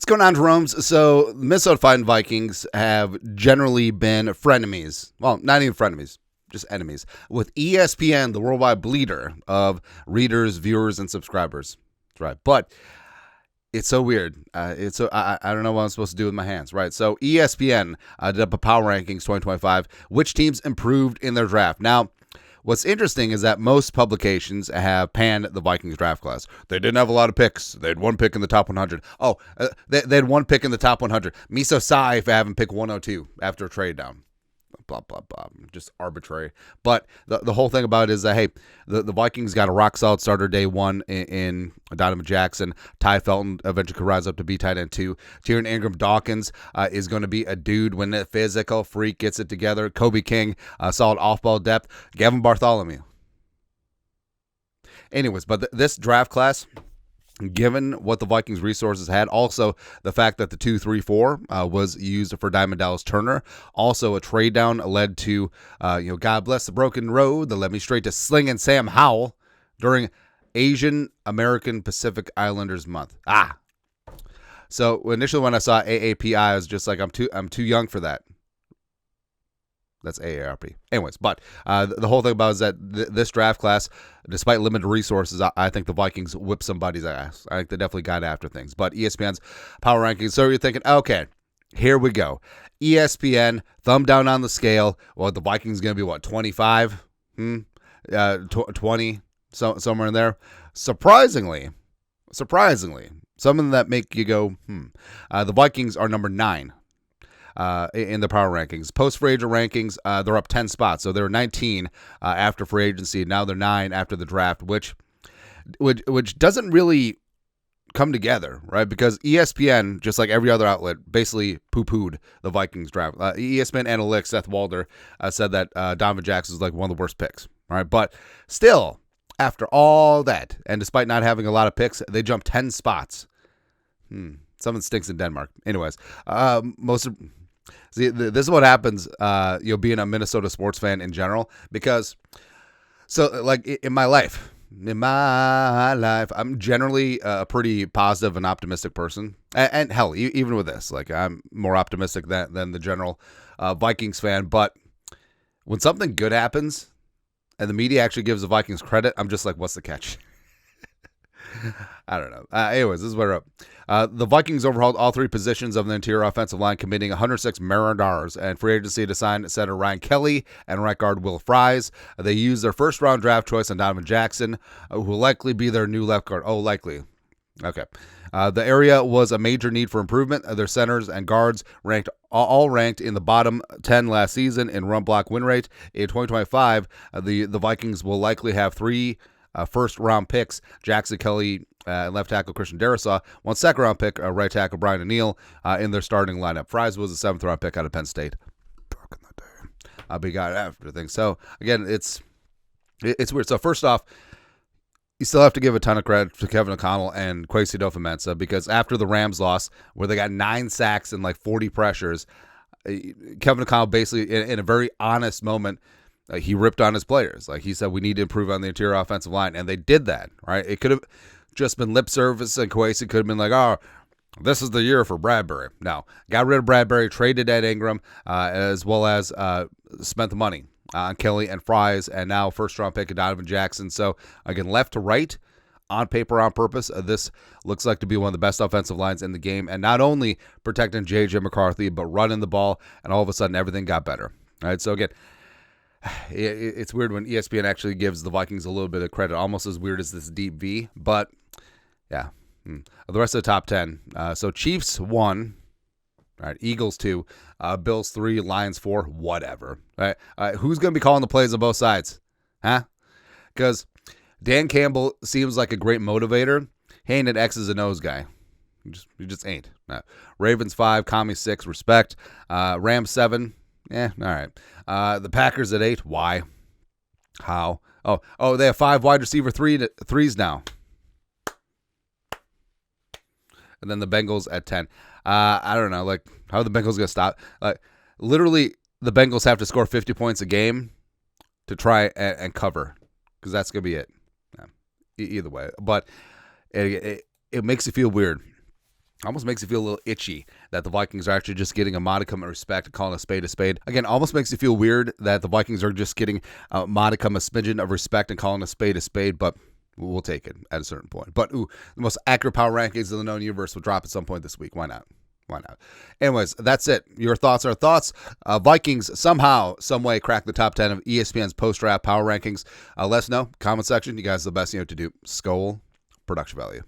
going on, Jeromes? So, Minnesota Fighting Vikings have generally been frenemies. Well, not even frenemies, just enemies. With ESPN, the worldwide bleeder of readers, viewers, and subscribers. That's right. But it's so weird. I don't know what I'm supposed to do with my hands, right? So, ESPN did up a Power Rankings 2025, which teams improved in their draft. Now, what's interesting is that most publications have panned the Vikings draft class. They didn't have a lot of picks. They had one pick in the top 100. They had one pick in the top 100. Me so sigh if I haven't picked 102 after a trade down. Blah, blah, blah. Just arbitrary. But the whole thing about it is that, hey, the Vikings got a rock-solid starter day one in Donovan Jackson. Ty Felton eventually could rise up to be tight end 2. Tyrion Ingram-Dawkins is going to be a dude when the physical freak gets it together. Kobe King, solid off-ball depth. Gavin Bartholomew. Anyways, but this draft class, given what the Vikings resources had, also the fact that the 2-3-4 was used for Diamond Dallas Turner, also a trade down led to, God bless the broken road that led me straight to Slingin' Sam Howell during Asian American Pacific Islanders Month. So initially when I saw AAPI, I was just like, I'm too young for that. That's AARP. Anyways, but the whole thing about it is that this draft class, despite limited resources, I think the Vikings whipped somebody's ass. I think they definitely got after things. But ESPN's Power Rankings, so you're thinking, okay, here we go. ESPN, thumb down on the scale. Well, the Vikings going to be, what, 25? 20? Somewhere in there. Surprisingly, some of them that make you go, the Vikings are number 9. In the power rankings. Post-free agent rankings, they're up 10 spots. So they were 19 after free agency. Now they're 9 after the draft, which doesn't really come together, right? Because ESPN, just like every other outlet, basically poo-pooed the Vikings draft. ESPN Analytics, Seth Walder, said that Donovan Jackson is like one of the worst picks, right? But still, after all that, and despite not having a lot of picks, they jumped 10 spots. Something stinks in Denmark. Anyways, See, this is what happens, being a Minnesota sports fan in general, because, so, like, in my life, I'm generally a pretty positive and optimistic person, and hell, even with this, like, I'm more optimistic than the general Vikings fan, but when something good happens, and the media actually gives the Vikings credit, I'm just like, what's the catch? I don't know. Anyways, this is where we're up. The Vikings overhauled all 3 positions of the interior offensive line, committing $106 million and free agency to sign center Ryan Kelly and right guard Will Fries. They used their first-round draft choice on Donovan Jackson, who will likely be their new left guard. Oh, likely. Okay. The area was a major need for improvement. Their centers and guards all ranked in the bottom 10 last season in run block win rate. In 2025, the Vikings will likely have 3 first-round picks, Jackson Kelly, left tackle Christian Darrisaw, 1 second-round pick, right tackle Brian O'Neill, in their starting lineup. Fries was a 7th-round pick out of Penn State. Back in the day. But he got after things. So, again, it's weird. So, first off, you still have to give a ton of credit to Kevin O'Connell and Kwesi Adofo-Mensah, because after the Rams loss, where they got 9 sacks and like 40 pressures, Kevin O'Connell basically, in a very honest moment, he ripped on his players. Like he said, we need to improve on the interior offensive line, and they did that, right? It could have just been lip service, and Kwesi could have been like, oh, this is the year for Bradbury. No, got rid of Bradbury, traded Ed Ingram, as well as spent the money on Kelly and Fries, and now first-round pick of Donovan Jackson. So, again, left to right, on paper, on purpose, this looks like to be one of the best offensive lines in the game, and not only protecting J.J. McCarthy, but running the ball, and all of a sudden everything got better. All right, so again, it's weird when ESPN actually gives the Vikings a little bit of credit, almost as weird as this deep V, but yeah. The rest of the top 10. So Chiefs 1, right? Eagles 2, Bills 3, Lions 4, whatever. All right, who's going to be calling the plays on both sides? Huh? Because Dan Campbell seems like a great motivator. He ain't an X's and O's guy. He just ain't. No. Ravens 5, Commies 6, respect. Rams 7. All right. The Packers at 8. Why? How? Oh, they have 5 wide receiver threes now. And then the Bengals at 10. I don't know, like, how are the Bengals going to stop? Like, literally, the Bengals have to score 50 points a game to try and cover, because that's going to be it. Yeah. Either way. But it makes you feel weird. Almost makes you feel a little itchy that the Vikings are actually just getting a modicum of respect and calling a spade a spade. Again, almost makes you feel weird that the Vikings are just getting a modicum, a smidgen of respect and calling a spade, but we'll take it at a certain point. But the most accurate power rankings in the known universe will drop at some point this week. Why not? Why not? Anyways, that's it. Your thoughts are thoughts. Vikings somehow, some way crack the top 10 of ESPN's post-draft power rankings. Let us know. Comment section. You guys are the best you know what to do. Skol. Production value.